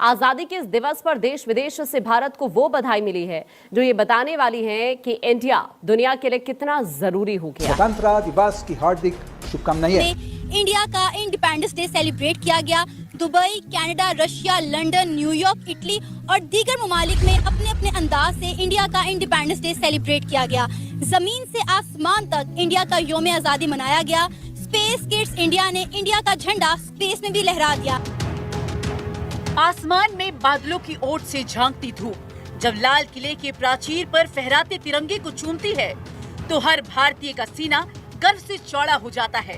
आजादी के इस दिवस पर देश विदेश से भारत को वो बधाई मिली है जो ये बताने वाली है कि इंडिया दुनिया के लिए कितना जरूरी हो गया। स्वतंत्रता दिवस की हार्दिक शुभकामनाएं। इंडिया का इंडिपेंडेंस डे सेलिब्रेट किया गया। Dubai, Canada, Russia, London, New York, Italy और दीगर ममालिक में अपने अपने अंदाज से इंडिया का इंडिपेंडेंस डे सेलिब्रेट किया गया। जमीन से आसमान तक इंडिया का यौम आजादी मनाया गया। स्पेस किड्स इंडिया ने इंडिया का झंडा स्पेस में भी लहरा दिया। आसमान में बादलों की ओट से झांकती धूप जब लाल किले के प्राचीर पर फहराते तिरंगे को चूमती है तो हर भारतीय का सीना गर्व से चौड़ा हो जाता है।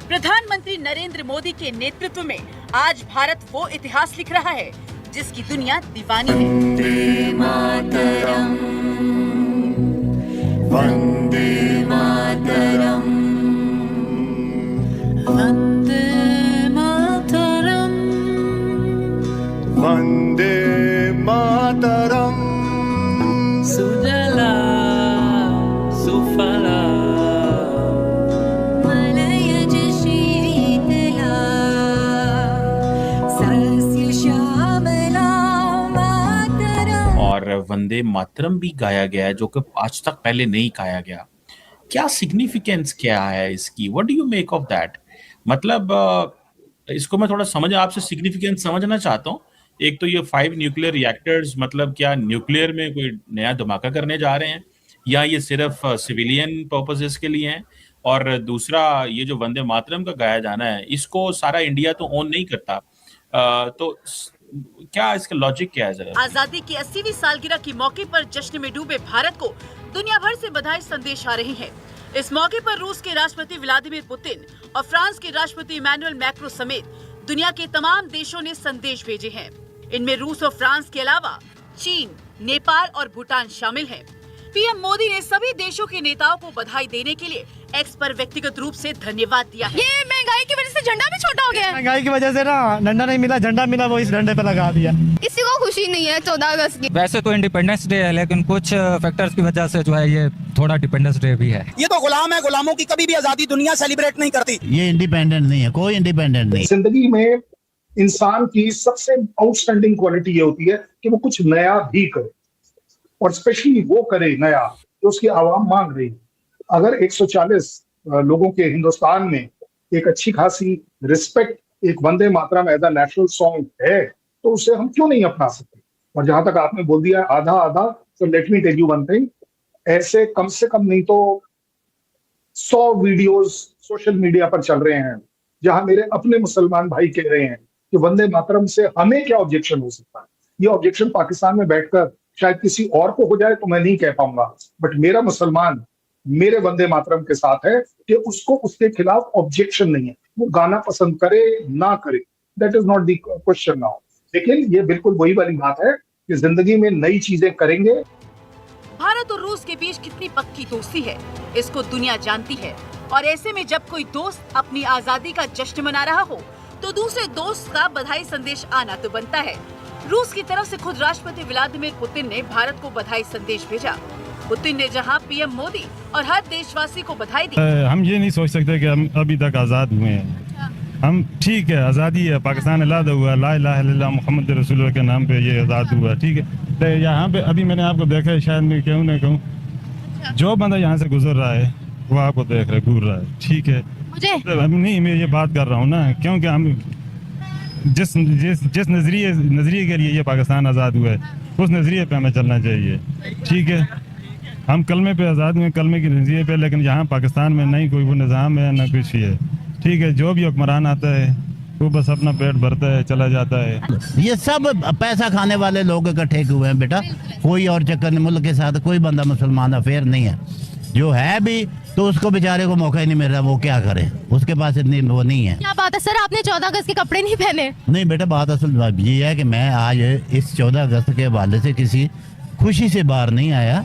प्रधानमंत्री नरेंद्र मोदी के नेतृत्व में आज भारत वो इतिहास लिख रहा है जिसकी दुनिया दीवानी है। वंदे मातरम, वंदे मातरम, वंदे मातरम, वंदे मातरम। सुजला सुफला मलयज शीतला सस्य श्यामला मातरम। और वंदे मातरम भी गाया गया है जो कि आज तक पहले नहीं गाया गया। क्या सिग्निफिकेंस क्या है इसकी? What do you make of that? मतलब इसको मैं थोड़ा आपसे सिग्निफिकेंस समझना चाहता हूँ। एक तो ये 5 न्यूक्लियर रिएक्टर्स, मतलब क्या न्यूक्लियर में कोई नया धमाका करने जा रहे हैं या ये सिर्फ सिविलियन पर्पसेस के लिए हैं? और दूसरा, ये जो वंदे मातरम का गाया जाना है इसको सारा इंडिया तो ओन नहीं करता, तो क्या इसका लॉजिक क्या है जरा? आजादी की 80वीं सालगिरह के मौके पर जश्न में डूबे भारत को दुनिया भर से बधाई संदेश आ रहे हैं। इस मौके पर रूस के राष्ट्रपति व्लादिमीर पुतिन और फ्रांस के राष्ट्रपति इमैनुअल मैक्रो समेत दुनिया के तमाम देशों ने संदेश भेजे हैं। इनमें रूस और फ्रांस के अलावा चीन, नेपाल और भूटान शामिल हैं। पीएम मोदी ने सभी देशों के नेताओं को बधाई देने के लिए एक्स पर व्यक्तिगत रूप से धन्यवाद दिया है। ये महंगाई की वजह से झंडा भी छोटा हो गया है। महंगाई की वजह से ना डंडा नहीं मिला, झंडा मिला, वो इस डंडे पे लगा दिया। किसी को खुशी नहीं है 14 अगस्त की। वैसे तो इंडिपेंडेंस डे है लेकिन कुछ फैक्टर्स की वजह से जो है ये थोड़ा डिपेंडेंस डे भी है। ये तो गुलाम है, गुलामों की कभी भी आजादी दुनिया सेलिब्रेट नहीं करती। ये इंडिपेंडेंट नहीं है, कोई इंडिपेंडेंट नहीं। जिंदगी में इंसान की सबसे आउटस्टैंडिंग क्वालिटी ये होती है कि वो कुछ नया भी करे, और स्पेशली वो करे नया जो उसकी आवाम मांग रही है। अगर 140 लोगों के हिंदुस्तान में एक अच्छी खासी रिस्पेक्ट, एक Vande Mataram as a national song है तो उसे हम क्यों नहीं अपना सकते? और जहां तक आपने बोल दिया आधा आधा, तो let me tell you one thing, ऐसे कम से कम नहीं तो 100 वीडियोस सोशल मीडिया पर चल रहे हैं जहां मेरे अपने मुसलमान भाई कह रहे हैं कि वंदे मातरम से हमें क्या ऑब्जेक्शन हो सकता है। ये ऑब्जेक्शन पाकिस्तान में बैठकर शायद किसी और को हो जाए तो मैं नहीं कह पाऊंगा, बट मेरा मुसलमान मेरे वंदे मातरम के साथ है कि उसको उसके खिलाफ ऑब्जेक्शन नहीं है। वो गाना पसंद करे ना करे, that is not the question now. लेकिन ये बिल्कुल वही वाली बात है कि जिंदगी में नई चीजें करेंगे। भारत और रूस के बीच कितनी पक्की दोस्ती है इसको दुनिया जानती है, और ऐसे में जब कोई दोस्त अपनी आजादी का जश्न मना रहा हो तो दूसरे दोस्त का बधाई संदेश आना तो बनता है। रूस की तरफ से खुद राष्ट्रपति व्लादिमीर पुतिन ने भारत को बधाई संदेश भेजा। पुतिन ने जहां पीएम मोदी और हर देशवासी को बधाई दी। हम ये नहीं सोच सकते कि हम अभी तक आजाद हुए हैं। हम ठीक है, आजादी है, पाकिस्तान आजाद हुआ, ला इलाहा इल्लल्लाह मुहम्मद रसूलुल्लाह के नाम पे ये आजाद हुआ, ठीक है। तो यहाँ पे अभी मैंने आपको देखा है, शायद मैं क्यों ना कहूँ, जो बंदा यहाँ से गुजर रहा है वो आपको देख रहा है, घूर रहा है, ठीक है। मुझे नहीं, मैं ये बात कर रहा हूँ ना, क्योंकि हम जिस नजरिए के लिए ये पाकिस्तान आज़ाद हुआ है उस नजरिए पे हमें चलना चाहिए, ठीक है। हम कलमे पे आज़ाद हुए, कलमे के नजरिए पे, लेकिन यहाँ पाकिस्तान में नहीं कोई वो निज़ाम है ना कुछ है, ठीक है। जो भी हुक्मरान आता है वो बस अपना पेट भरता है, चला जाता है। ये सब पैसा खाने वाले लोग इकट्ठे हुए हैं बेटा, कोई और चक्कर नहीं। मुल्क के साथ कोई बंदा मुसलमान अफेयर नहीं है, जो है भी तो उसको बेचारे को मौका ही नहीं मिल रहा, वो क्या करे, उसके पास इतनी वो नहीं है। क्या बात है सर, आपने 14 अगस्त के कपड़े नहीं पहने? नहीं बेटा, बात असल बात ये है कि मैं आज इस 14 अगस्त के हवाले से किसी खुशी से बाहर नहीं आया।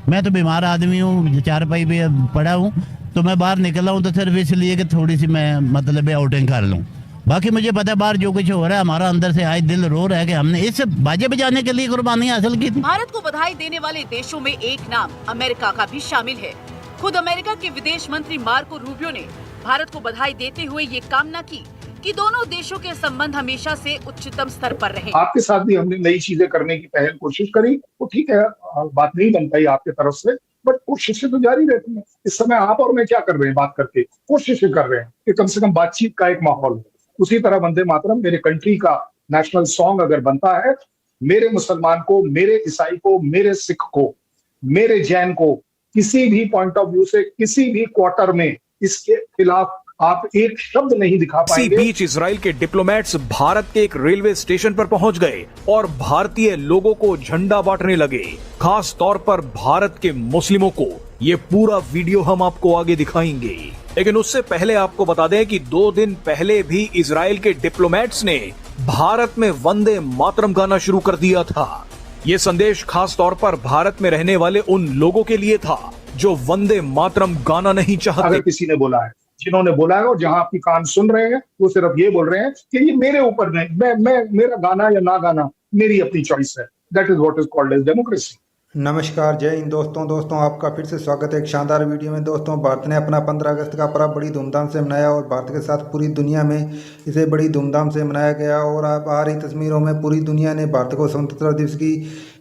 मैं तो बीमार आदमी हूँ, चारपाई पे पड़ा हूँ, तो मैं बाहर निकला हूँ तो सिर्फ इसलिए कि थोड़ी सी मैं मतलब आउटिंग कर लूँ। बाकी मुझे पता है बाहर जो कुछ हो रहा है, हमारा अंदर से आज दिल रो रहा है कि हमने इस बाजे बजाने के लिए कुर्बानी हासिल की थी। भारत को बधाई देने वाले देशों में एक नाम अमेरिका का भी शामिल है। खुद अमेरिका के विदेश मंत्री मार्को रूबियो ने भारत को बधाई देते हुए ये कामना की कि दोनों देशों के संबंध हमेशा से उच्चतम स्तर पर रहे। आपके साथ भी हमने नई चीजें करने की पहल कोशिश करी, तो ठीक है, बात नहीं बन पाई आपके तरफ से, बट कोशिशें तो जारी रहती हैं। इस समय आप और मैं क्या कर रहे हैं बात करके, कोशिशें कर रहे हैं कि कम से कम बातचीत का एक माहौल हो। उसी तरह वंदे मातरम मेरे कंट्री का नेशनल सॉन्ग अगर बनता है, मेरे मुसलमान को, मेरे ईसाई को, मेरे सिख को, मेरे जैन को किसी भी पॉइंट ऑफ व्यू से, किसी भी क्वार्टर में इसके खिलाफ आप एक शब्द नहीं दिखा इसी पाएंगे। बीच इजराइल के डिप्लोमेट्स भारत के एक रेलवे स्टेशन पर पहुंच गए और भारतीय लोगों को झंडा बांटने लगे। खास तौर पर भारत के मुस्लिमों को। ये पूरा वीडियो हम आपको आगे दिखाएंगे, लेकिन उससे पहले आपको बता दें कि 2 दिन पहले भी इजराइल के डिप्लोमेट्स ने भारत में वंदे मातरम गाना शुरू कर दिया था। ये संदेश खास तौर पर भारत में रहने वाले उन लोगों के लिए था जो वंदे मातरम गाना नहीं चाहते। अगर किसी ने बोला है, जिन्होंने बोला है और जहां आपकी कान सुन रहे हैं, वो सिर्फ ये बोल रहे हैं कि ये मेरे ऊपर नहीं, मैं मेरा गाना या ना गाना मेरी अपनी चॉइस है। That is what is called as democracy. नमस्कार, जय हिंद दोस्तों आपका फिर से स्वागत है एक शानदार वीडियो में। दोस्तों, भारत ने अपना 15 अगस्त का पर्व बड़ी धूमधाम से मनाया और भारत के साथ पूरी दुनिया में इसे बड़ी धूमधाम से मनाया गया। और अब आ रही तस्वीरों में पूरी दुनिया ने भारत को स्वतंत्रता दिवस की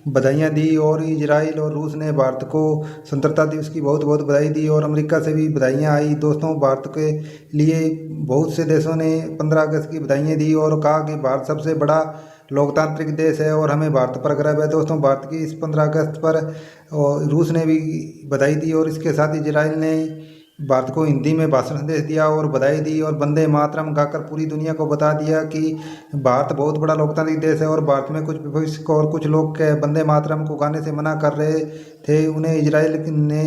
बधाइयाँ दी और इजराइल और रूस ने भारत को स्वतंत्रता दिवस की बहुत बहुत बधाई दी और अमेरिका से भी बधाइयाँ आई। दोस्तों, भारत के लिए बहुत से देशों ने 15 अगस्त की बधाइयाँ दी और कहा कि भारत सबसे बड़ा लोकतांत्रिक देश है और हमें भारत पर गर्व है। दोस्तों, भारत की इस 15 अगस्त पर रूस ने भी बधाई दी और इसके साथ इजराइल ने भारत को हिंदी में भाषण संदेश दिया और बधाई दी और वंदे मातरम गाकर पूरी दुनिया को बता दिया कि भारत बहुत बड़ा लोकतांत्रिक देश है। और भारत में कुछ विपक्ष को और कुछ लोग वंदे मातरम को गाने से मना कर रहे थे, उन्हें इजराइल ने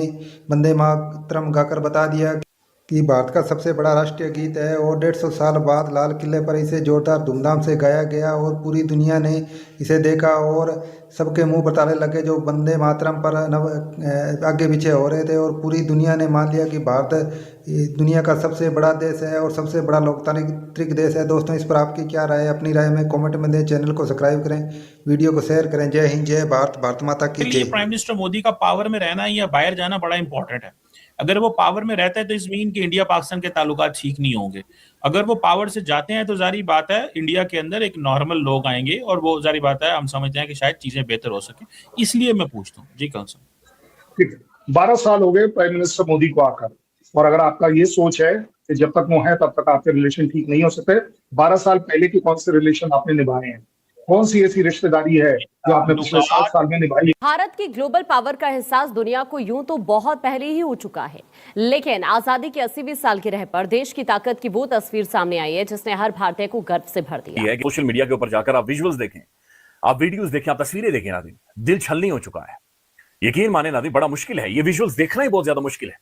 वंदे मातरम गाकर बता दिया कि भारत का सबसे बड़ा राष्ट्रीय गीत है और 150 साल बाद लाल किले पर इसे जोरदार धूमधाम से गाया गया और पूरी दुनिया ने इसे देखा और सबके मुंह पर ताले लगे जो वंदे मातरम पर आगे पीछे हो रहे थे। और पूरी दुनिया ने मान लिया कि भारत दुनिया का सबसे बड़ा देश है और सबसे बड़ा लोकतांत्रिक देश है। दोस्तों, इस पर आपकी क्या राय है? अपनी राय में कमेंट में दें। चैनल को सब्सक्राइब करें, वीडियो को शेयर करें। जय हिंद, जय भारत, भारत माता की जय। प्राइम मिनिस्टर मोदी का पावर में रहना या बाहर जाना बड़ा इंपॉर्टेंट है। अगर वो पावर में रहता है तो इस मीन कि इंडिया पाकिस्तान के ताल्लुकात ठीक नहीं होंगे। अगर वो पावर से जाते हैं तो जारी बात है इंडिया के अंदर एक नॉर्मल लोग आएंगे और वो जारी बात है हम समझते हैं कि शायद चीजें बेहतर हो सके। इसलिए मैं पूछता हूँ जी कौन सा। ठीक है, 12 साल हो गए प्राइम मिनिस्टर मोदी को आकर, और अगर आपका ये सोच है कि जब तक वो है तब तक आपके रिलेशन ठीक नहीं हो सकते, 12 साल पहले के कौन से रिलेशन आपने निभाए हैं? कौन सी ऐसी रिश्तेदारी है जो आपने पिछले 7 साल में निभाई? भारत की ग्लोबल पावर का एहसास दुनिया को यूं तो बहुत पहले ही हो चुका है, लेकिन आजादी के 80 साल की रह पर देश की ताकत की वो तस्वीर सामने आई है जिसने हर भारतीय को गर्व से भर दिया। सोशल मीडिया के ऊपर जाकर आप विजुअल्स देखें, आप वीडियोस देखें, आप तस्वीरें देखें नाज़रीन, दिल छलनी हो चुका है। यकीन माने नाज़रीन, बड़ा मुश्किल है, ये विजुअल्स देखना ही बहुत ज्यादा मुश्किल है।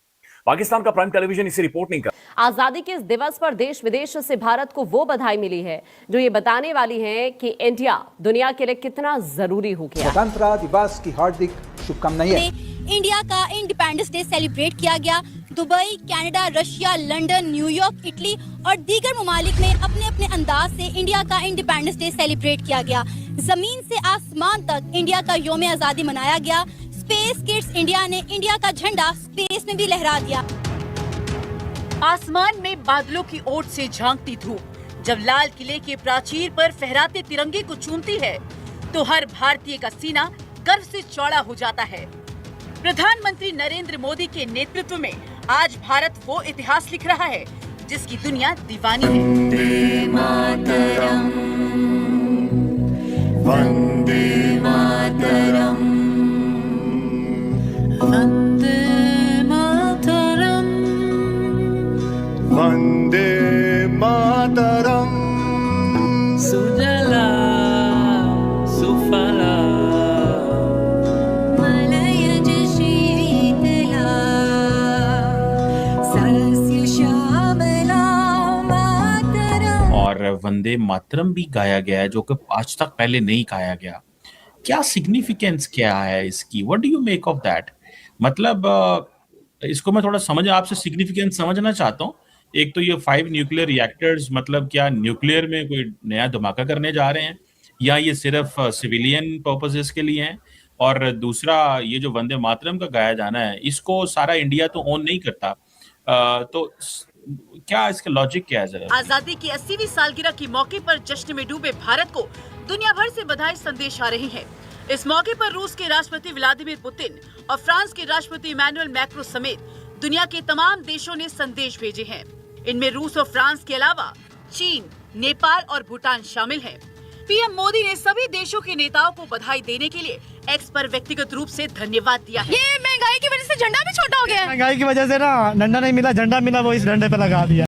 पाकिस्तान का प्राइम टेलीविजन इसे रिपोर्ट नहीं कर। आजादी के इस दिवस पर देश विदेश से भारत को वो बधाई मिली है जो ये बताने वाली है कि इंडिया दुनिया के लिए कितना जरूरी हो गया। स्वतंत्रता दिवस की हार्दिक शुभकामनाएं। इंडिया का इंडिपेंडेंस डे सेलिब्रेट किया गया। Dubai, Canada, Russia, London, New York, Italy और दीगर ममालिक में अपने अपने अंदाज से इंडिया का इंडिपेंडेंस डे सेलिब्रेट किया गया। जमीन से आसमान तक इंडिया का यौम आजादी मनाया गया। स्पेस किड्स इंडिया ने इंडिया का झंडा स्पेस में भी लहरा दिया। आसमान में बादलों की ओट से झांकती धूप जब लाल किले के प्राचीर पर फहराते तिरंगे को चूमती है तो हर भारतीय का सीना गर्व से चौड़ा हो जाता है। प्रधानमंत्री नरेंद्र मोदी के नेतृत्व में आज भारत वो इतिहास लिख रहा है जिसकी दुनिया दीवानी है। वंदे मातरम, वंदे मातरम, वंदे मातरम, वंदे मातरम, सुजला सुफला मलयज शीतला सरस्य श्यामला मातरम। और वंदे मातरम भी गाया गया है जो कि आज तक पहले नहीं गाया गया। क्या सिग्निफिकेंस क्या है इसकी? What do you make of that? मतलब इसको मैं थोड़ा आपसे सिग्निफिकेंस समझना चाहता हूँ। एक तो ये 5 न्यूक्लियर रिएक्टर्स, मतलब क्या न्यूक्लियर में कोई नया धमाका करने जा रहे हैं या ये सिर्फ सिविलियन पर्पसेस के लिए हैं? और दूसरा, ये जो वंदे मातरम का गाया जाना है इसको सारा इंडिया तो ओन नहीं करता। तो क्या इसका लॉजिक क्या है जरा? आजादी की 80वीं सालगिरह के मौके पर जश्न में डूबे भारत को दुनिया भर से बधाई संदेश आ रहे हैं। इस मौके पर रूस के राष्ट्रपति व्लादिमीर पुतिन और फ्रांस के राष्ट्रपति इमैनुअल मैक्रो समेत दुनिया के तमाम देशों ने संदेश भेजे हैं। इनमें रूस और फ्रांस के अलावा चीन, नेपाल और भूटान शामिल हैं। पीएम मोदी ने सभी देशों के नेताओं को बधाई देने के लिए एक्स पर व्यक्तिगत रूप से धन्यवाद दिया है। ये महंगाई की वजह से झंडा भी छोटा हो गया है। महंगाई की वजह से ना डंडा नहीं मिला, झंडा मिला, वो इस डंडे पे लगा दिया।